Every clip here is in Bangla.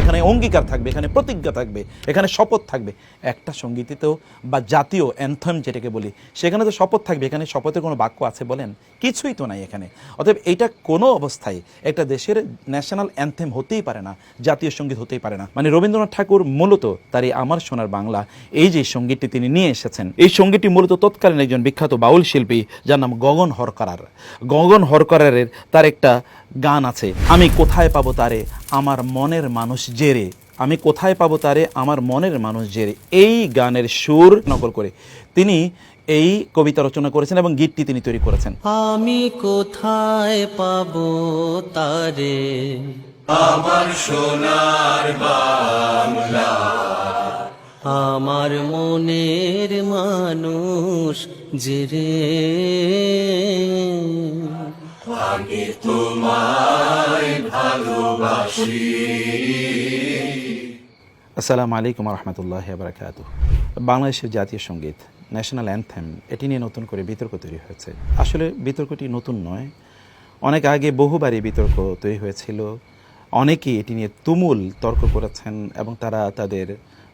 এখানে অঙ্গীকার থাকবে, এখানে প্রতিজ্ঞা থাকবে, এখানে শপথ থাকবে। একটা সঙ্গীতেও বা জাতীয় অ্যান্থেম যেটাকে বলি, সেখানে তো শপথ থাকবে। এখানে শপথের কোনো বাক্য আছে বলেন? কিছুই তো নাই এখানে। অতএব এটা কোনো অবস্থায় একটা দেশের ন্যাশনাল অ্যান্থেম হতেই পারে না, জাতীয় সঙ্গীত হতেই পারে না। মানে রবীন্দ্রনাথ ঠাকুর মূলত তার এই আমার সোনার বাংলা, এই যে সঙ্গীতটি তিনি নিয়ে এসেছেন, এই সঙ্গীতটি মূলত তৎকালীন একজন বিখ্যাত বাউল শিল্পী যার নাম গগন হরকারার। গগন হরকারের তার একটা গান আছে, আমি কোথায় পাবো তারে আমার মনের মানুষ জেরে, আমি কোথায় পাবো তারে আমার মনের মানুষ জেরে। এই গানের সুর নকল করে তিনি এই কবিতা রচনা করেছেন এবং গীতটি তিনি তৈরি করেছেন। আমি কোথায় পাবো তারে আমার সোনার বাংলা, আমার মনের মানুষ যে রে, আমি তোমায় ভালোবাসি। আসসালামু আলাইকুম রহমতুল্লাহি ওয়া বারাকাতুহু। বাংলাদেশের জাতীয় সঙ্গীত ন্যাশনাল অ্যান্থেম, এটি নিয়ে নতুন করে বিতর্ক তৈরি হয়েছে। আসলে বিতর্কটি নতুন নয়, অনেক আগে বহুবারই বিতর্ক তৈরি হয়েছিল। অনেকেই এটি নিয়ে তুমুল তর্ক করেছেন এবং তারা তাদের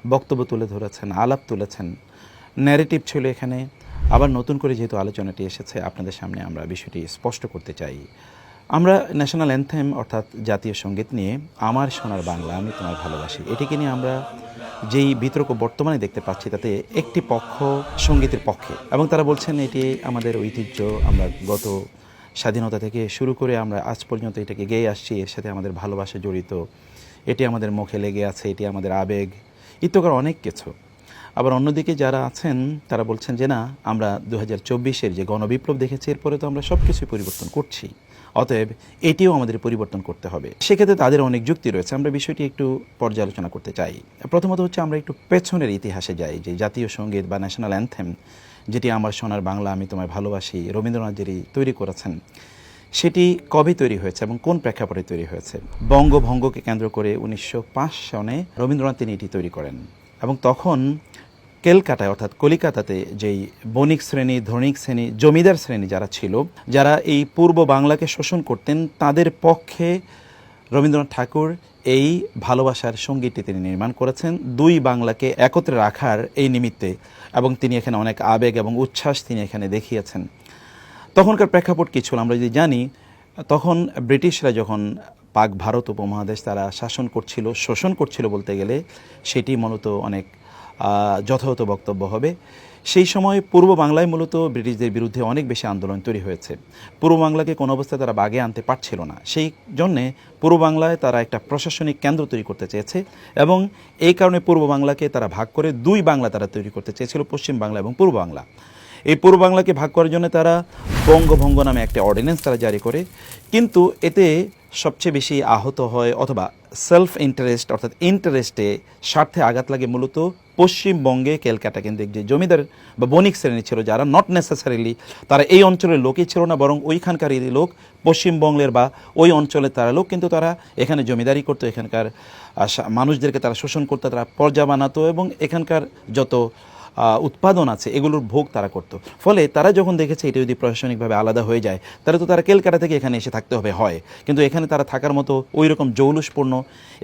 বক্তব্য তুলে ধরেছেন, আলাপ তুলেছেন, ন্যারেটিভ ছিল এখানে। আবার নতুন করে যেহেতু আলোচনাটি এসেছে, আপনাদের সামনে আমরা বিষয়টি স্পষ্ট করতে চাই। আমরা ন্যাশনাল অ্যান্থেম অর্থাৎ জাতীয় সঙ্গীত নিয়ে আমার সোনার বাংলা আমি তোমায় ভালোবাসি, এটিকে নিয়ে আমরা যেই বিতর্ক বর্তমানে দেখতে পাচ্ছি, তাতে একটি পক্ষ সঙ্গীতের পক্ষে এবং তারা বলছেন এটি আমাদের ঐতিহ্য, আমরা গত স্বাধীনতা থেকে শুরু করে আমরা আজ পর্যন্ত এটাকে গেয়ে আসছি, এর সাথে আমাদের ভালোবাসা জড়িত, এটি আমাদের মুখে লেগে আছে, এটি আমাদের আবেগ ইত্যকার অনেক কিছু। আবার অন্যদিকে যারা আছেন তারা বলছেন যে না, আমরা 2024-এর যে গণবিপ্লব দেখেছি, এরপরে তো আমরা সব কিছুই পরিবর্তন করছি, অতএব এটিও আমাদের পরিবর্তন করতে হবে। সেক্ষেত্রে তাদের অনেক যুক্তি রয়েছে। আমরা বিষয়টি একটু পর্যালোচনা করতে চাই। প্রথমত হচ্ছে আমরা একটু পেছনের ইতিহাসে যাই, যে জাতীয় সঙ্গীত বা ন্যাশনাল অ্যান্থেম যেটি আমার সোনার বাংলা আমি তোমায় ভালোবাসি রবীন্দ্রনাথ যেটি তৈরি করেছেন, সেটি কবে তৈরি হয়েছে এবং কোন প্রেক্ষাপটে তৈরি হয়েছে। বঙ্গভঙ্গকে কেন্দ্র করে 1905 সনে রবীন্দ্রনাথ তিনি এটি তৈরি করেন এবং তখন ক্যালকাটায় অর্থাৎ কলিকাতাতে যেই বণিক শ্রেণী, ধনিক শ্রেণী, জমিদার শ্রেণী যারা ছিল, যারা এই পূর্ব বাংলাকে শোষণ করতেন, তাদের পক্ষে রবীন্দ্রনাথ ঠাকুর এই ভালোবাসার সঙ্গীতটি তিনি নির্মাণ করেছেন দুই বাংলাকে একত্রে রাখার এই নিমিত্তে, এবং তিনি এখানে অনেক আবেগ এবং উচ্ছ্বাস তিনি এখানে দেখিয়েছেন। তখনকার প্রেক্ষাপট কী ছিল আমরা যদি জানি, তখন ব্রিটিশরা যখন পাক ভারত উপমহাদেশ তারা শাসন করছিল, শোষণ করছিল বলতে গেলে সেটি মূলত অনেক যথাযথ বক্তব্য হবে। সেই সময় পূর্ব বাংলায় মূলত ব্রিটিশদের বিরুদ্ধে অনেক বেশি আন্দোলন তৈরি হয়েছে। পূর্ব বাংলাকে কোনো অবস্থায় তারা বাগে আনতে পারছিল না, সেই জন্যে পূর্ব বাংলায় তারা একটা প্রশাসনিক কেন্দ্র তৈরি করতে চেয়েছে এবং এই কারণে পূর্ব বাংলাকে তারা ভাগ করে দুই বাংলা তারা তৈরি করতে চেয়েছিল, পশ্চিম বাংলা এবং পূর্ব বাংলা। এই পূর্ব বাংলাকে ভাগ করার জন্য তারা বঙ্গভঙ্গ নামে একটা অর্ডিন্যান্স তারা জারি করে, কিন্তু এতে সবচেয়ে বেশি আহত হয় অথবা সেলফ ইন্টারেস্ট অর্থাৎ ইন্টারেস্টে স্বার্থে আঘাত লাগে মূলত পশ্চিমবঙ্গে ক্যালকাটা কেন্দ্রিক যে জমিদার বা বণিক শ্রেণী ছিল, যারা নট নেসেসারিলি তারা এই অঞ্চলের লোকই ছিল না, বরং ওইখানকারই লোক, পশ্চিমবঙ্গের বা ওই অঞ্চলের তারা লোক, কিন্তু তারা এখানে জমিদারি করতো, এখানকার মানুষদেরকে তারা শোষণ করতো, তারা পর্যা বানাতো এবং এখানকার যত উৎপাদন আছে এগুলোর ভোগ তারা করত। ফলে তারা যখন দেখেছে এটা যদি প্রশাসনিকভাবে আলাদা হয়ে যায়, তাহলে তো তারা ক্যালকাটা থেকে এখানে এসে থাকতে হবে হয়, কিন্তু এখানে তারা থাকার মতো ওই রকম জৌলুসপূর্ণ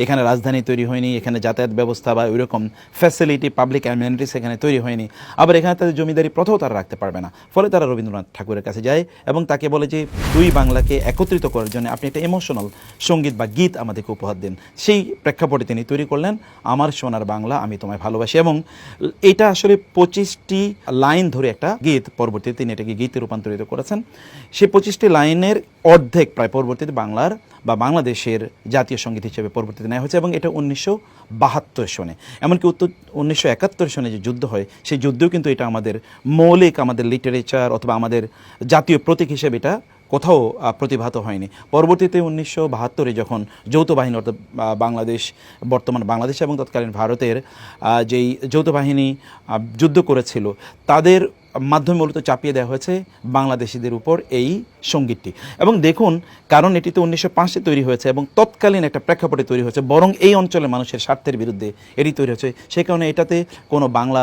এখানে রাজধানী তৈরি হয়নি, এখানে যাতায়াত ব্যবস্থা বা ওই রকম ফ্যাসিলিটি, পাবলিক অ্যামেনিটিস এখানে তৈরি হয়নি, আবার এখানে তাদের জমিদারি প্রথাও তারা রাখতে পারবে না। ফলে তারা রবীন্দ্রনাথ ঠাকুরের কাছে যায় এবং তাকে বলে যে দুই বাংলাকে একত্রিত করার জন্য আপনি একটা ইমোশনাল সঙ্গীত বা গীত আমাদেরকে উপহার দেন। সেই প্রেক্ষাপটে তিনি তৈরি করলেন আমার সোনার বাংলা আমি তোমায় ভালোবাসি, এবং এটা আসলে 25টি লাইন ধরে একটা গীত, পরবর্তীতে তিনি এটাকে গীতে রূপান্তরিত করেছেন। সেই 25টি লাইনের অর্ধেক প্রায় পরবর্তীতে বাংলার বা বাংলাদেশের জাতীয় সঙ্গীত হিসেবে পরবর্তীতে নেওয়া হয়েছে এবং এটা 1972 সনে। এমনকি 1971 সনে যে যুদ্ধ হয়, সেই যুদ্ধেও কিন্তু এটা আমাদের মৌলিক আমাদের লিটারেচার অথবা আমাদের জাতীয় প্রতীক হিসেবে এটা কোথাও প্রতিভাত হয়নি। পরবর্তীতে 1972-এ যখন যৌথ বাহিনী অর্থাৎ বাংলাদেশ, বর্তমান বাংলাদেশ এবং তৎকালীন ভারতের যেই যৌথ বাহিনী যুদ্ধ করেছিল, তাদের মাধ্যমে মূলত চাপিয়ে দেওয়া হয়েছে বাংলাদেশিদের উপর এই সঙ্গীতটি। এবং দেখুন, কারণ এটি তো 1905-এ তৈরি হয়েছে এবং তৎকালীন একটা প্রেক্ষাপটে তৈরি হয়েছে, বরং এই অঞ্চলের মানুষের স্বার্থের বিরুদ্ধে এটি তৈরি হয়েছে। সেই কারণে এটাতে কোনো বাংলা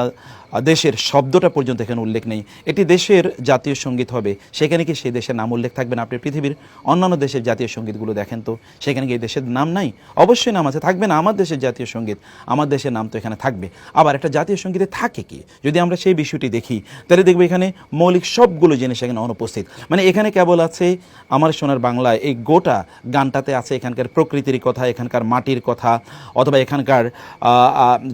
দেশের শব্দটা পর্যন্ত এখানে উল্লেখ নেই। এটি দেশের জাতীয় সঙ্গীত হবে, সেখানে কি সেই দেশের নাম উল্লেখ থাকবে না? আপনি পৃথিবীর অন্যান্য দেশের জাতীয় সঙ্গীতগুলো দেখেন তো, সেখানে কি এই দেশের নাম নাই? অবশ্যই নাম আছে, থাকবে না? আমার দেশের জাতীয় সঙ্গীত, আমার দেশের নাম তো এখানে থাকবে। আবার একটা জাতীয় সঙ্গীতে থাকে কি, যদি আমরা সেই বিষয়টি দেখি তাহলে দেখবো এখানে মৌলিক সবগুলো জিনিস এখানে অনুপস্থিত। মানে এখানে কেবল আছে আমার সোনার বাংলায়, এই গোটা গানটাতে আছে এখানকার প্রকৃতির কথা, এখানকার মাটির কথা, অথবা এখানকার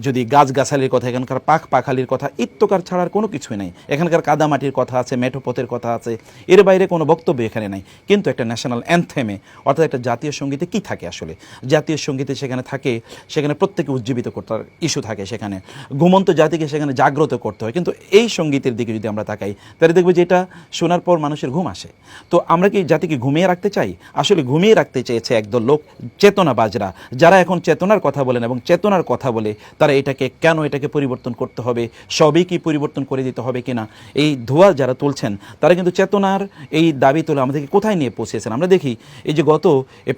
যদি গাছগাছালির কথা, এখানকার পাখালির কথা, ইত্যকার ছাড়ার কোনো কিছুই নেই। এখানকার কাদামাটির কথা আছে, মেঠোপথের কথা আছে, এর বাইরে কোনো বক্তব্য এখানে নাই। কিন্তু একটা ন্যাশনাল অ্যানথেমে, অর্থাৎ একটা জাতীয় সঙ্গীতে কি থাকে আসলে? জাতীয় সঙ্গীতে সেখানে থাকে, সেখানে প্রত্যেকে উজ্জীবিত করতে ইস্যু থাকে, সেখানে ঘুমন্ত জাতিকে সেখানে জাগ্রত করতে হয়। কিন্তু এই সঙ্গীতের দিকে যদি আমরা তাকাই তাহলে দেখবো যে এটা শোনার পর মানুষের ঘুম আসে। তো আমরা কি জাতিকে ঘুমিয়ে রাখতে চাই? আসলে ঘুমিয়ে রাখতে চেয়েছে একদল লোক, চেতনাবাজরা, যারা এখন চেতনার কথা বলেন এবং চেতনার কথা বলে তারা এটাকে কেন এটাকে পরিবর্তন করতে হবে, সবই কি পরিবর্তন করে দিতে হবে কিনা, এই ধোঁয়া যারা তুলছেন তারা কিন্তু চেতনার এই দাবি তুলে আমাদেরকে কোথায় নিয়ে পৌঁছেছেন। আমরা দেখি এই যে গত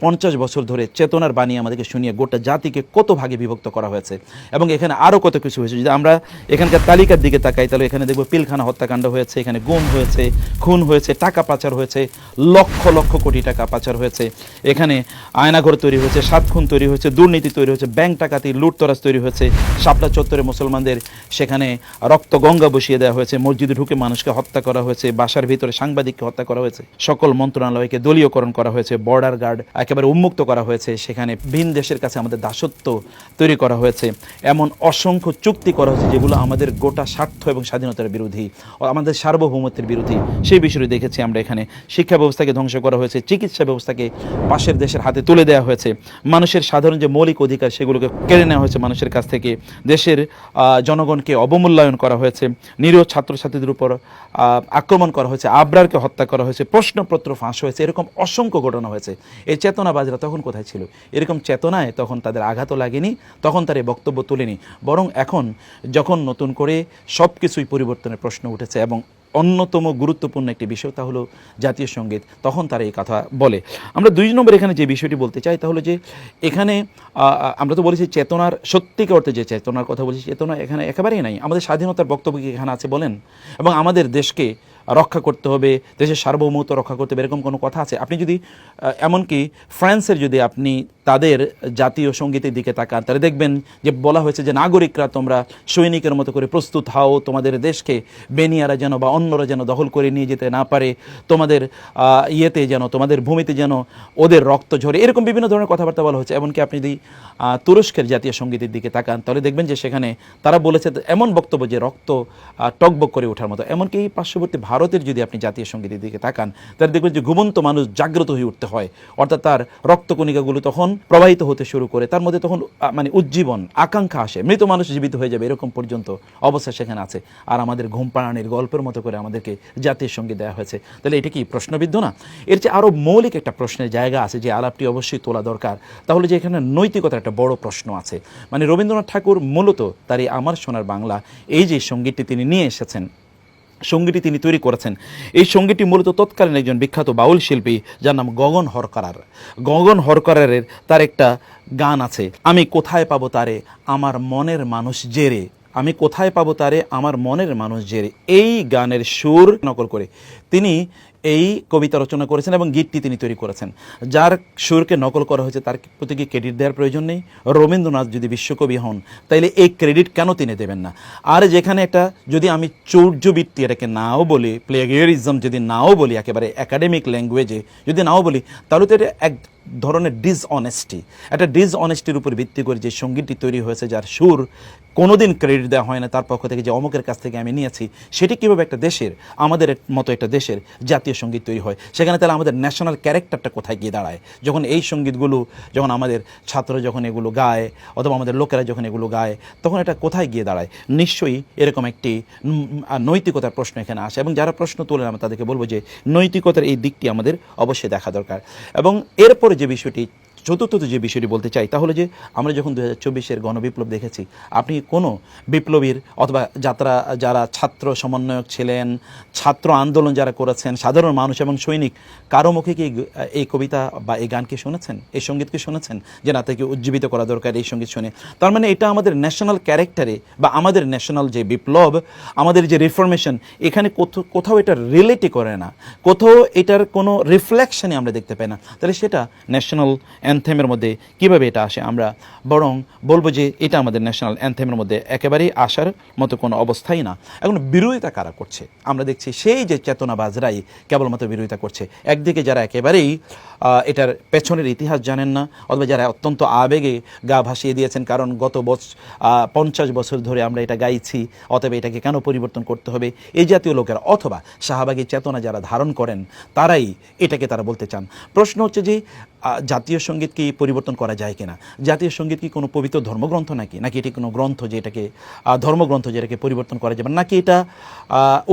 50 বছর ধরে চেতনার বাণী আমাদেরকে শুনিয়ে গোটা জাতিকে কত ভাগে বিভক্ত করা হয়েছে, এবং এখানে আরও কত কিছু হয়েছে। যদি আমরা এখানকার তালিকার দিকে তাকাই তাহলে এখানে দেখব পিলখানা হত্যাকাণ্ড হয়েছে, এখানে গুম হয়েছে, খুন হয়েছে, টাকা পাচার হয়েছে, লক্ষ লক্ষ কোটি টাকা পাচার হয়েছে, এখানে আয়নাঘর তৈরি হয়েছে, 7 খুন তৈরি হয়েছে, দুর্নীতি তৈরি হয়েছে, ব্যাংক টাকাতি লুটতরাজ তৈরি হয়েছে, শাপলা চত্বরে মুসলমানদের সেখানে রক্ত গঙ্গা বসিয়ে দেওয়া হয়েছে, মসজিদে ঢুকে মানুষকে হত্যা করা হয়েছে, বাসার ভিতরে সাংবাদিককে হত্যা করা হয়েছে, সকল মন্ত্রণালয়কে দলীয়করণ করা হয়েছে, বর্ডার গার্ড একেবারে উন্মুক্ত করা হয়েছে, সেখানে ভিন দেশের কাছে আমাদের দাসত্ব তৈরি করা হয়েছে, এমন অসংখ্য চুক্তি করা হয়েছে যেগুলো আমাদের গোটা স্বার্থ এবং স্বাধীনতার বিরোধী, আমাদের সার্বভৌমত্বের বিরোধী। সেই বিষয়টি দেখেছি আমরা। এখানে শিক্ষা ব্যবস্থাকে ধ্বংস করা হয়েছে, চিকিৎসা ব্যবস্থাকে পাশের দেশের হাতে তুলে দেওয়া হয়েছে, মানুষের সাধারণ যে মৌলিক অধিকার সেগুলোকে কেড়ে নেওয়া হয়েছে মানুষের কাছ থেকে, দেশের জনগণকে অবমূল্যায়ন করা হয়েছে, নিরীহ ছাত্রছাত্রীদের উপর আক্রমণ করা হয়েছে, আবরারকে হত্যা করা হয়েছে, প্রশ্নপত্র ফাঁস হয়েছে, এরকম অসংখ্য ঘটনা হয়েছে। এই চেতনাবাজরা তখন কোথায় ছিল? এরকম চেতনায় তখন তাদের আঘাতও লাগেনি, তখন তার এই বক্তব্য তুলেনি, বরং এখন যখন নতুন করে সব কিছুই পরিবর্তনের প্রশ্ন উঠেছে এবং অন্যতম গুরুত্বপূর্ণ একটি বিষয় তা হলো জাতীয় সঙ্গীত, তখন তারা এই কথা বলে। আমরা 2 নম্বর এখানে যে বিষয়টি বলতে চাই তা হলো যে এখানে আমরা তো বলেছি চেতনার সত্যিকার অর্থে যে চেতনার কথা বলছি, চেতনা এখানে একেবারেই নাই। আমাদের স্বাধীনতার বক্তব্য কি এখানে আছে বলেন? এবং আমাদের দেশকে রক্ষা করতে হবে, দেশের সার্বভৌমত্ব রক্ষা করতে হবে, এরকম কোনো কথা আছে? আপনি যদি এমনকি ফ্রান্সের যদি আপনি তাদের জাতীয় সঙ্গীতের দিকে তাকান তাহলে দেখবেন যে বলা হয়েছে যে নাগরিকরা তোমরা সৈনিকের মতো করে প্রস্তুত হও, তোমাদের দেশকে বেনিয়ারা যেন বা অন্যরা যেন দখল করে নিয়ে যেতে না পারে, তোমাদের ইয়েতে যেন, তোমাদের ভূমিতে যেন ওদের রক্ত ঝরে, এরকম বিভিন্ন ধরনের কথাবার্তা বলা হচ্ছে। এমনকি আপনি যদি তুরস্কের জাতীয় সঙ্গীতের দিকে তাকান তাহলে দেখবেন যে সেখানে তারা বলেছে এমন বক্তব্য যে রক্ত টকবক করে ওঠার মতো। এমনকি পার্শ্ববর্তী ভারতের যদি আপনি জাতীয় সঙ্গীতের দিকে তাকান তাহলে দেখবেন যে ঘুমন্ত মানুষ জাগ্রত হয়ে উঠতে হয়, অর্থাৎ তার রক্তকণিকাগুলো তখন প্রবাহিত হতে শুরু করে, তার মধ্যে তখন মানে উজ্জীবন আকাঙ্ক্ষা আসে, মৃত মানুষ জীবিত হয়ে যাবে এরকম পর্যন্ত অবস্থা সেখানে আছে। আর আমাদের ঘুম পাড়ানির গল্পের মতো করে আমাদেরকে জাতীয় সঙ্গীত দেওয়া হয়েছে। তাহলে এটা কি প্রশ্নবিদ্ধ না? এর চেয়ে আরও মৌলিক একটা প্রশ্নের জায়গা আছে যে আলাপটি অবশ্যই তোলা দরকার, তাহলে যে এখানে নৈতিকতার একটা বড় প্রশ্ন আছে। মানে রবীন্দ্রনাথ ঠাকুর মূলত তার এই আমার সোনার বাংলা এই যে সঙ্গীতটি তিনি নিয়ে এসেছেন, সঙ্গীতটি তিনি তৈরি করেছেন, এই সঙ্গীতটি মূলত তৎকালীন একজন বিখ্যাত বাউল শিল্পী যার নাম গগন হরকারার। গগন হরকারের তার একটা গান আছে, আমি কোথায় পাবো তারে আমার মনের মানুষ জেরে, আমি কোথায় পাবো তারে আমার মনের মানুষ জেরে। এই গানের সুর নকল করে তিনি এই কবিতা রচনা করেছেন এবং গীতটি তিনি তৈরি করেছেন। যার সুরকে নকল করা হয়েছে তার প্রতি কি ক্রেডিট দেওয়ার প্রয়োজন নেই? রবীন্দ্রনাথ যদি বিশ্বকবি হন তাইলে এই ক্রেডিট কেন তিনি দেবেন না? আর যেখানে একটা যদি আমি চৌর্যবৃত্তি এটাকে নাও বলি, প্লেগিয়ারিজম যদি নাও বলি, একেবারে একাডেমিক ল্যাঙ্গুয়েজে যদি নাও বলি, তাহলে তো এটা এক ধরনের ডিসঅনেস্টি, একটা ডিসঅনেস্টির উপর ভিত্তি করে যে সঙ্গীতটি তৈরি হয়েছে, যার সুর কোনোদিন ক্রেডিট দেওয়া হয় না তার পক্ষ থেকে যে অমুকের কাছ থেকে আমি নিয়েছি, সেটি কীভাবে একটা দেশের, আমাদের মতো একটা দেশের জাতীয় সঙ্গীত তৈরি হয়? সেখানে তাহলে আমাদের ন্যাশনাল ক্যারেক্টারটা কোথায় গিয়ে দাঁড়ায়? যখন এই সঙ্গীতগুলো, যখন আমাদের ছাত্র যখন এগুলো গায় অথবা আমাদের লোকেরা যখন এগুলো গায়, তখন এটা কোথায় গিয়ে দাঁড়ায়? নিশ্চয়ই এরকম একটি নৈতিকতার প্রশ্ন এখানে আসে, এবং যারা প্রশ্ন তোলেন আমি তাদেরকে বলবো যে নৈতিকতার এই দিকটি আমাদের অবশ্যই দেখা দরকার। এবং এরপরে যে বিষয়টি চতুর্থত যে বিষয়টি বলতে চাই তাহলে যে আমরা যখন 2024-এর গণবিপ্লব দেখেছি, আপনি কোনো বিপ্লবীর অথবা যারা ছাত্র সমন্বয়ক ছিলেন, ছাত্র আন্দোলন যারা করেছেন, সাধারণ মানুষ এবং সৈনিক, কারো মুখে কি এই কবিতা বা এই গানকে শুনেছেন, এই সঙ্গীতকে শুনেছেন যে না, তাকে উজ্জীবিত করা দরকার এই সঙ্গীত শুনে? তার মানে এটা আমাদের ন্যাশনাল ক্যারেক্টারে বা আমাদের ন্যাশনাল যে বিপ্লব, আমাদের যে রিফরমেশন, এখানে কোথাও এটা রিলেটই করে না, কোথাও এটার কোনো রিফ্লেকশনই আমরা দেখতে পাই না। তাহলে সেটা ন্যাশনাল অ্যানথেমের মধ্যে কিভাবে এটা আসে? আমরা বরং বলবো যে এটা আমাদের ন্যাশনাল অ্যানথেমের মধ্যে একেবারেই আসার মতো কোনো অবস্থাই না। এখন বিরোধিতা কারা করছে? আমরা দেখছি সেই যে চেতনাবাজরাই কেবলমাত্র বিরোধিতা করছে। একদিকে যারা একেবারেই এটার পেছনের ইতিহাস জানেন না, অথবা যারা অত্যন্ত আবেগে গা ভাসিয়ে দিয়েছেন, কারণ গত 50 বছর ধরে আমরা এটা গাইছি, অতএব এটাকে কেন পরিবর্তন করতে হবে, এই জাতীয় লোকেরা, অথবা শাহবাগী চেতনা যারা ধারণ করেন তারাই এটাকে তারা বলতে চান। প্রশ্ন হচ্ছে যে জাতীয় সঙ্গীত কি পরিবর্তন করা যায় কিনা? জাতীয় সঙ্গীত কি কোনো পবিত্র ধর্মগ্রন্থ নাকি এটি কোনো গ্রন্থ যে এটাকে ধর্মগ্রন্থ যেটাকে পরিবর্তন করা যাবে, নাকি এটা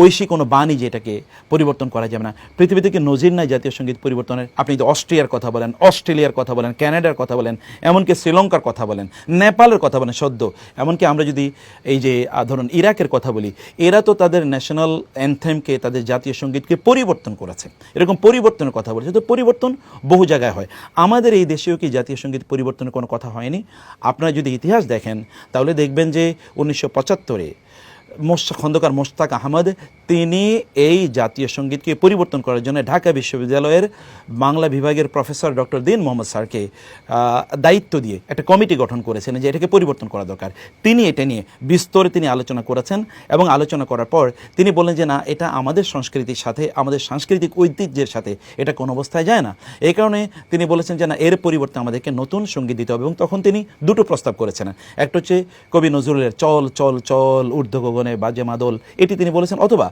ঐশী কোনো বাণী যেটাকে পরিবর্তন করা যাবে না? পৃথিবী থেকে নজির নাই জাতীয় সঙ্গীত পরিবর্তনের। আপনি যদি অস্ট্রিয়ার কথা বলেন, অস্ট্রেলিয়ার কথা বলেন, কানাডার কথা বলেন, এমনকি শ্রীলঙ্কার কথা বলেন, নেপালের কথা বলেন, সদ্য এমনকি আমরা যদি এই যে ধরুন ইরাকের কথা বলি, এরা তো তাদের ন্যাশনাল অ্যানথেমকে, তাদের জাতীয় সঙ্গীতকে পরিবর্তন করেছে। এরকম পরিবর্তনের কথা বলেছে, তো পরিবর্তন বহু জায়গায় হয়। আমাদের এই দেশেও কি জাতীয় সঙ্গীত পরিবর্তনের কোনো কথা হয়নি? আপনারা যদি ইতিহাস দেখেন তাহলে দেখবেন যে 1975-এ খন্দকার মোশতাক আহমদ তিনি এই জাতীয় সঙ্গীতকে পরিবর্তন করার জন্য ঢাকা বিশ্ববিদ্যালয়ের বাংলা বিভাগের প্রফেসর ডক্টর দীন মোহাম্মদ স্যারকে দায়িত্ব দিয়ে একটা কমিটি গঠন করেছেন যে এটাকে পরিবর্তন করা দরকার। তিনি এটা নিয়ে বিস্তরে তিনি আলোচনা করেছেন এবং আলোচনা করার পর তিনি বললেন যে না, এটা আমাদের সংস্কৃতির সাথে, আমাদের সাংস্কৃতিক ঐতিহ্যের সাথে এটা কোনো অবস্থায় যায় না। এই কারণে তিনি বলেছেন যে না, এর পরিবর্তে আমাদেরকে নতুন সঙ্গীত দিতে হবে। এবং তখন তিনি দুটো প্রস্তাব করেছেন। একটা হচ্ছে কবি নজরুলের চল চল চল ঊর্ধ্ব গগনে বাজে মাদল, এটি তিনি বলেছেন, অথবা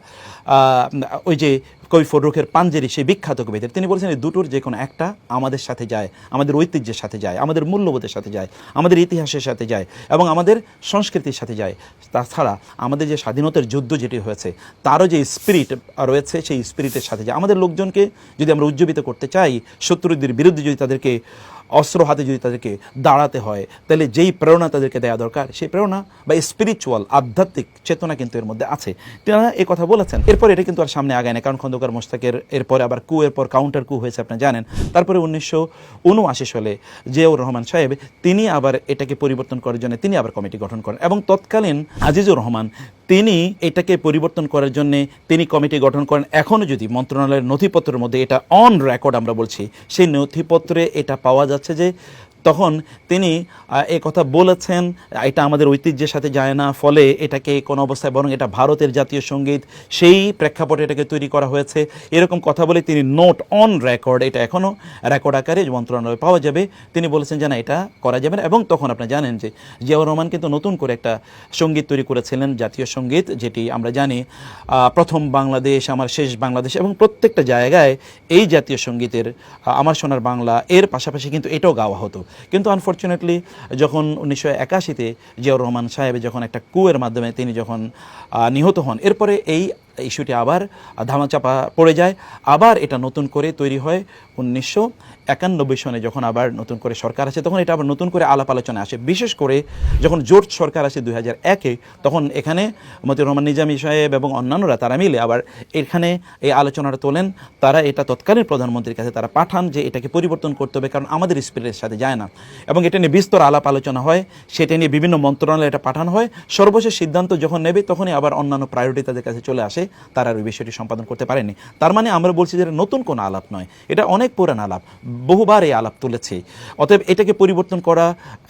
ওই যে কবি ফররুখের পাঞ্জেরি, সেই বিখ্যাত কবিদের, তিনি বলেছেন এই দুটোর যে কোনো একটা আমাদের সাথে যায়, আমাদের ঐতিহ্যের সাথে যায়, আমাদের মূল্যবোধের সাথে যায়, আমাদের ইতিহাসের সাথে যায় এবং আমাদের সংস্কৃতির সাথে যায়। তাছাড়া আমাদের যে স্বাধীনতার যুদ্ধ যেটি হয়েছে তারও যে স্পিরিট রয়েছে, সেই স্পিরিটের সাথে যায়। আমাদের লোকজনকে যদি আমরা উজ্জীবিত করতে চাই, শত্রুদের বিরুদ্ধে যদি তাদেরকে অস্ত্র হাতে যদি তাদেরকে দাঁড়াতে হয়, তাহলে যেই প্রেরণা তাদেরকে দেওয়া দরকার, সেই প্রেরণা বা স্পিরিচুয়াল আধ্যাত্মিক চেতনা কিন্তু এর মধ্যে আছে। তেনারা এই কথা বলেছেন। এরপর এটা কিন্তু আর সামনে আগায় না, কারণ খন্দকার মোশতাকের এরপরে আবার এরপর কাউন্টার কু হয়েছে, আপনি জানেন। তারপরে 1979 সালে জিয়াউর রহমান সাহেব তিনি আবার এটাকে পরিবর্তন করার জন্য তিনি আবার কমিটি গঠন করেন এবং তৎকালীন আজিজুর রহমান তিনি এটাকে পরিবর্তন করার জন্য তিনি কমিটি গঠন করেন। এখনও যদি মন্ত্রণালয়ের নথিপত্রের মধ্যে এটা অন রেকর্ড আমরা বলছি, সেই নথিপত্রে এটা পাওয়া যাচ্ছে যে তখন তিনি এ কথা বলেছেন এটা আমাদের ঐতিহ্যের সাথে যায় না, ফলে এটাকে কোনো অবস্থায়, বরং এটা ভারতের জাতীয় সঙ্গীত, সেই প্রেক্ষাপটে এটাকে তৈরি করা হয়েছে, এরকম কথা বলে তিনি নোট অন রেকর্ড, এটা এখনও রেকর্ড আকারে মন্ত্রণালয়ে পাওয়া যাবে, তিনি বলেছেন যে না, এটা করা যাবে না। এবং তখন আপনি জানেন যে জিয়াউর রহমান কিন্তু নতুন করে একটা সঙ্গীত তৈরি করেছিলেন, জাতীয় সঙ্গীত, যেটি আমরা জানি প্রথম বাংলাদেশ, আমার শেষ বাংলাদেশ, এবং প্রত্যেকটা জায়গায় এই জাতীয় সঙ্গীতের আমার সোনার বাংলা এর পাশাপাশি কিন্তু এটাও গাওয়া হতো। কিন্তু আনফর্চুনেটলি যখন 1981-তে জিয়াউর রহমান সাহেব যখন একটা কুয়ের মাধ্যমে তিনি যখন নিহত হন, এরপরে এই ইস্যুটি আবার ধামাচাপা পড়ে যায়। আবার এটা নতুন করে তৈরি হয় 1991 সনে, যখন আবার নতুন করে সরকার আসে, তখন এটা আবার নতুন করে আলাপ আলোচনা আসে। বিশেষ করে যখন জোট সরকার আসে 2001-এ, তখন এখানে মতিউর রহমান নিজামী সাহেব এবং অন্যান্যরা তারা মিলে আবার এখানে এই আলোচনাটা তোলেন। তারা এটা তৎকালীন প্রধানমন্ত্রীর কাছে তারা পাঠান যে এটাকে পরিবর্তন করতে হবে, কারণ আমাদের স্পিরিটের সাথে যায় না। এবং এটা নিয়ে বিস্তর আলাপ আলোচনা হয়, সেটা নিয়ে বিভিন্ন মন্ত্রণালয়ে এটা পাঠানো হয়। সর্বশেষ সিদ্ধান্ত যখন নেবে তখনই আবার অন্যান্য প্রায়োরিটি তাদের কাছে চলে আসে, তারা ওই বিষয়টি সম্পাদন করতে পারেনি। তার মানে আমরা বলছি যে নতুন কোনো আলাপ নয়, এটা অনেক পুরান আলাপ, বহুবার এই আলাপ তুলেছে। অতএব এটাকে পরিবর্তন করা,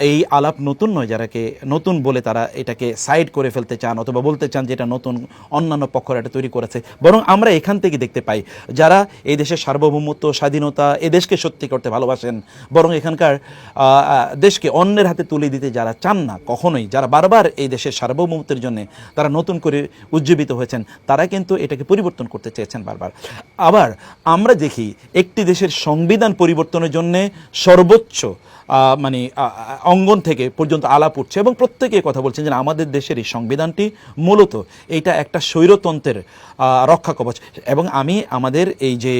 এই আলাপ নতুন নয়। যারাকে নতুন বলে তারা এটাকে সাইড করে ফেলতে চান অথবা বলতে চান যে এটা নতুন, অন্যান্য পক্ষরা এটা তৈরি করেছে, বরং আমরা এখান থেকে দেখতে পাই যারা এই দেশের সার্বভৌমত্ব, স্বাধীনতা, এ দেশকে সত্যি করতে ভালোবাসেন, বরং এখানকার দেশকে অন্যের হাতে তুলে দিতে যারা চান না কখনোই, যারা বারবার এই দেশের সার্বভৌমত্বের জন্য তারা নতুন করে উজ্জীবিত হয়েছেন, তারা কিন্তু এটাকে পরিবর্তন করতে চেয়েছেন বারবার। আবার আমরা দেখি একটি দেশের সংবিধান পরিবর্তনের জন্য সর্বোচ্চ মানে অঙ্গন থেকে পর্যন্ত আলাপ উঠছে এবং প্রত্যেকে কথা বলছেন যে আমাদের দেশের এই সংবিধানটি মূলত এটা একটা স্বৈরতন্ত্রের রক্ষা কবচ। এবং আমি আমাদের এই যে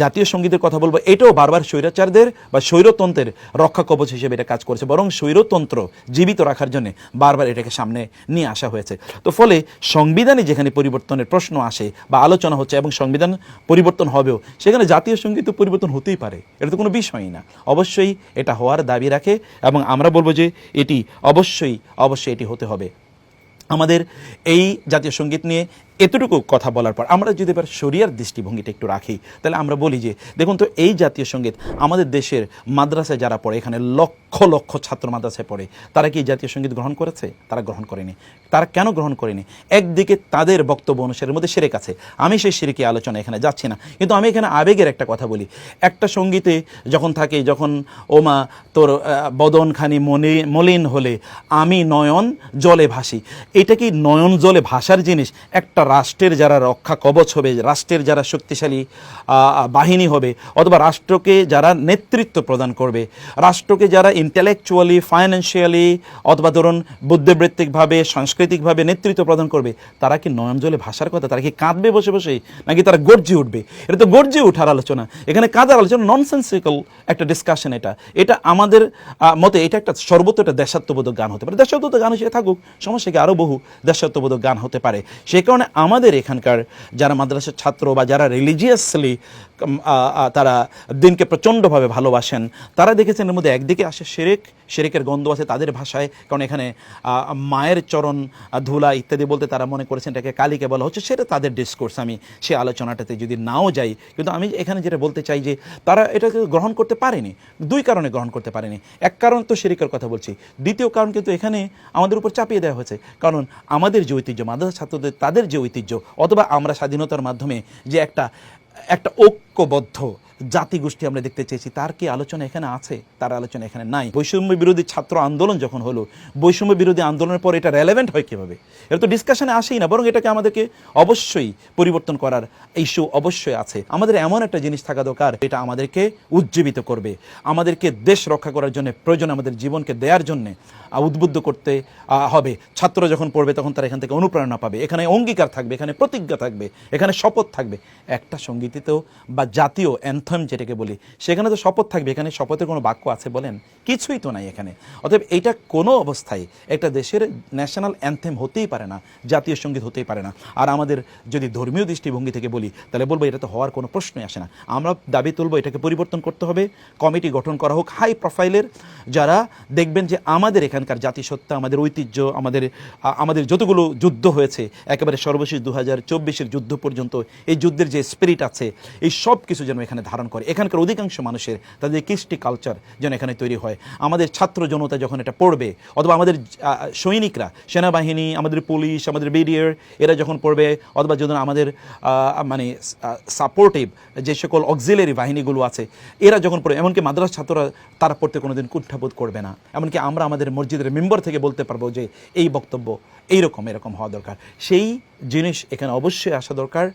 জাতীয় সঙ্গীতের কথা বলবো, এটাও বারবার স্বৈরাচারদের বা স্বৈরতন্ত্রের রক্ষা কবচ হিসেবে এটা কাজ করেছে, বরং স্বৈরতন্ত্র জীবিত রাখার জন্য বারবার এটাকে সামনে নিয়ে আসা হয়েছে। তো ফলে সংবিধানে যেখানে পরিবর্তনের প্রশ্ন আসে বা আলোচনা হচ্ছে এবং সংবিধান পরিবর্তন হবেও, সেখানে জাতীয় সঙ্গীত পরিবর্তন হতেই পারে, এটা তো কোনো বিষয়ই না। অবশ্যই এটা হওয়ার দাবি রাখে এবং আমরা বলবো যে এটি অবশ্যই এটি হতে হবে। আমাদের এই জাতীয় সঙ্গীত নিয়ে এতটুকু কথা বলার পর আমরা যদি এবার শরিয়ার দৃষ্টিভঙ্গিটা একটু রাখি, তাহলে আমরা বলি যে দেখুন তো, এই জাতীয় সঙ্গীত আমাদের দেশের মাদ্রাসায় যারা পড়ে, এখানে লক্ষ লক্ষ ছাত্র মাদ্রাসায় পড়ে, তারা কি এই জাতীয় সঙ্গীত গ্রহণ করেছে? তারা গ্রহণ করেনি। তারা কেন গ্রহণ করেনি? একদিকে তাদের বক্তব্য অনুসারে মধ্যে শিরক আছে, আমি সেই শিরকি আলোচনা এখানে যাচ্ছি না, কিন্তু আমি এখানে আবেগের একটা কথা বলি। একটা সঙ্গীতে যখন থাকে, যখন ওমা তোর বদনখানি মলিন হলে আমি নয়ন জলে ভাসি, এটা কি নয়ন জলে ভাসার জিনিস? একটা রাষ্ট্রের যারা রক্ষা কবচ হবে, রাষ্ট্রের যারা শক্তিশালী বাহিনী হবে, অথবা রাষ্ট্রকে যারা নেতৃত্ব প্রদান করবে, রাষ্ট্রকে যারা ইন্টেলেকচুয়ালি, ফাইন্যান্সিয়ালি অথবা ধরুন বুদ্ধিবৃত্তিকভাবে, সাংস্কৃতিকভাবে নেতৃত্ব প্রদান করবে, তারা কি নয়ন জলে ভাসার কথা? তারা কি কাঁদবে বসে বসে, নাকি তারা গর্জে উঠবে? এটা তো গর্জে ওঠার আলোচনা, এখানে কাঁদার আলোচনা, ননসেন্সিক্যাল একটা ডিসকাশন। এটা আমাদের মতে এটা একটা সর্বত্র একটা দেশাত্মবোধক গান হতে পারে। দেশাত্মবোধক গান হিসেবে থাকুক, সমস্যা কি, আরও বহু দেশাত্মবোধক গান হতে পারে। সেই কারণে আমাদের এখানকার যারা মাদ্রাসার ছাত্র বা যারা রিলিজিয়াসলি তারা দিনকে প্রচণ্ডভাবে ভালোবাসেন, তারা দেখেছেন এর মধ্যে একদিকে আসে শিরকের গন্ধ আছে তাদের ভাষায়, কারণ এখানে মায়ের চরণ ধুলা ইত্যাদি বলতে তারা মনে করেছেন এটাকে কালীকে বলা হচ্ছে, সেটা তাদের ডিসকোর্স, আমি সে আলোচনাটাতে যদি নাও যাই। কিন্তু আমি এখানে যেটা বলতে চাই যে তারা এটাকে গ্রহণ করতে পারেনি, দুই কারণে গ্রহণ করতে পারেনি। এক কারণ তো শিরকের কথা বলছি, দ্বিতীয় কারণ কিন্তু এখানে আমাদের উপর চাপিয়ে দেওয়া হয়েছে। কারণ আমাদের যে ঐতিহ্য, মাদ্রাসা ছাত্রদের তাদের যে ঐতিহ্য, অথবা আমরা স্বাধীনতার মাধ্যমে যে একটা ঐক্যবদ্ধ জাতিগোষ্ঠী আমরা দেখতে চেয়েছি, তার কি আলোচনা এখানে আছে? তার আলোচনা এখানে নাই। বৈষম্য বিরোধী ছাত্র আন্দোলন যখন হলো, বৈষম্য বিরোধী আন্দোলনের পর এটা রেলেভেন্ট হয় কীভাবে? এটা তো ডিসকাশনে আসেই না, বরং এটাকে আমাদেরকে অবশ্যই পরিবর্তন করার ইস্যু অবশ্যই আছে। আমাদের এমন একটা জিনিস থাকা দরকার, এটা আমাদেরকে উজ্জীবিত করবে, আমাদেরকে দেশ রক্ষা করার জন্য, প্রয়োজন আমাদের জীবনকে দেওয়ার জন্যে উদ্বুদ্ধ করতে হবে। ছাত্র যখন পড়বে তখন তারা এখান থেকে অনুপ্রেরণা পাবে, এখানে অঙ্গীকার থাকবে, এখানে প্রতিজ্ঞা থাকবে, এখানে শপথ থাকবে। একটা সঙ্গীতেও বা জাতীয় অ্যান্থেম যেটাকে বলি, সেখানে তো শপথ থাকবে, এখানে শপথের কোনো বাক্য আছে বলেন? কিছুই তো নাই এখানে। অতএব এইটা কোনো অবস্থায় একটা দেশের ন্যাশনাল অ্যান্থেম হতেই পারে না, জাতীয় সঙ্গীত হতেই পারে না। আর আমাদের যদি ধর্মীয় দৃষ্টিভঙ্গি থেকে বলি, তাহলে বলবো এটা তো হওয়ার কোনো প্রশ্নই আসে না। আমরা দাবি তুলবো এটাকে পরিবর্তন করতে হবে, কমিটি গঠন করা হোক হাই প্রোফাইলের, যারা দেখবেন যে আমাদের এখানকার জাতিসত্তা, আমাদের ঐতিহ্য, আমাদের যতগুলো যুদ্ধ হয়েছে, একেবারে সর্বশেষ 2024-এর যুদ্ধ পর্যন্ত, এই যুদ্ধের যে স্পিরিট আছে, এই সব কিছু যেন এখানে ধারণ করে। এখানকার অধিকাংশ মানুষের তাদের কৃষ্টি কালচার যেন এখানে তৈরি হয়। আমাদের ছাত্র জনতা যখন এটা পড়বে, অথবা আমাদের সৈনিকরা, সেনাবাহিনী, আমাদের পুলিশ, আমাদের বিডিআর, এরা যখন পড়বে, অথবা যদি আমাদের মানে সাপোর্টিভ যে সকল অক্সিলারি বাহিনীগুলো আছে, এরা যখন পড়ে, এমনকি মাদ্রাসা ছাত্ররা তারা পড়তে কোনোদিন কুণ্ঠাবোধ করবে না। এমনকি আমরা আমাদের মসজিদের মেম্বার থেকে বলতে পারবো যে এই বক্তব্য এরকম হওয়া দরকার। সেই জিনিস এখানে অবশ্যই আসা দরকার,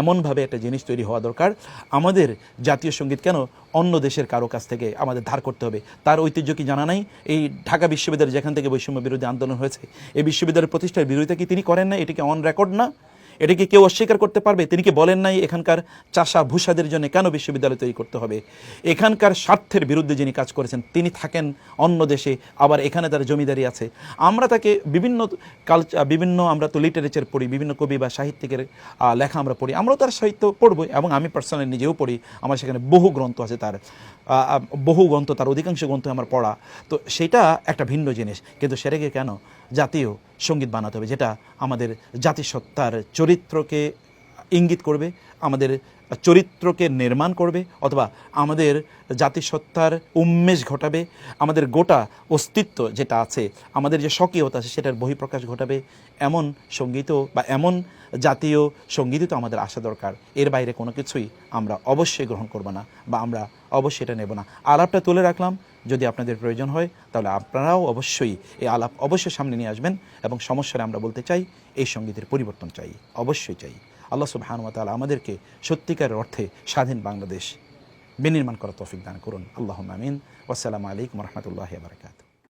এমনভাবে একটা জিনিস তৈরি হওয়া দরকার। আমাদের জাতীয় সঙ্গীত কেন অন্য দেশের কারো কাছ থেকে আমাদের ধার করতে হবে? তার ঐতিহ্য কি জানা নাই? এই ঢাকা বিশ্ববিদ্যালয় যেখান থেকে বৈষম্য বিরোধী আন্দোলন হয়েছে, এই বিশ্ববিদ্যালয়ের প্রতিষ্ঠার বিরোধিতা কি তিনি করেন না? এটিকে অন রেকর্ড না? এটা কি কেউ অস্বীকার করতে পারবে? তিনি কি বলেন নাই এখানকার চাষা ভূষাদের জন্য কেন বিশ্ববিদ্যালয় তৈরি করতে হবে? এখানকার স্বার্থের বিরুদ্ধে যিনি কাজ করেছেন, তিনি থাকেন অন্য দেশে, আবার এখানে তার জমিদারি আছে। আমরা তাকে বিভিন্ন আমরা তো লিটারেচার পড়ি, বিভিন্ন কবি বা সাহিত্যিকের লেখা আমরা পড়ি, আমরাও তার সাহিত্য পড়বো, এবং আমি পার্সোনালি নিজেও পড়ি। আমার সেখানে বহু গ্রন্থ আছে, তার অধিকাংশ গ্রন্থ আমার পড়া। তো সেটা একটা ভিন্ন জিনিস, কিন্তু সেটাকে কেন জাতীয় সঙ্গীত বানাতে হবে, যেটা আমাদের জাতিসত্তার চরিত্রকে ইঙ্গিত করবে, আমাদের চরিত্রকে নির্মাণ করবে, অথবা আমাদের জাতিসত্তার উন্মেষ ঘটাবে, আমাদের গোটা অস্তিত্ব যেটা আছে, আমাদের যে স্বকীয়তা আছে সেটার বহিঃপ্রকাশ ঘটাবে, এমন সঙ্গীতও বা এমন জাতীয় সঙ্গীতই তো আমাদের আসা দরকার। এর বাইরে কোনো কিছুই আমরা অবশ্যই গ্রহণ করব না, বা আমরা অবশ্যই এটা নেব না। আলাপটা তুলে রাখলাম, যদি আপনাদের প্রয়োজন হয় তাহলে আপনারাও অবশ্যই এই আলাপ অবশ্যই সামনে নিয়ে আসবেন, এবং সমস্যারে আমরা বলতে চাই এই সঙ্গীতের পরিবর্তন চাই, অবশ্যই চাই। আল্লাহ সুবহানাহু ওয়া তাআলা আমাদেরকে সত্যিকারের অর্থে স্বাধীন বাংলাদেশ বিনির্মাণ করার তৌফিক দান করুন। আল্লাহুম্মা আমিন। ওয়াসসালামু আলাইকুম ওয়া রাহমাতুল্লাহি ওয়া বারাকাতুহু।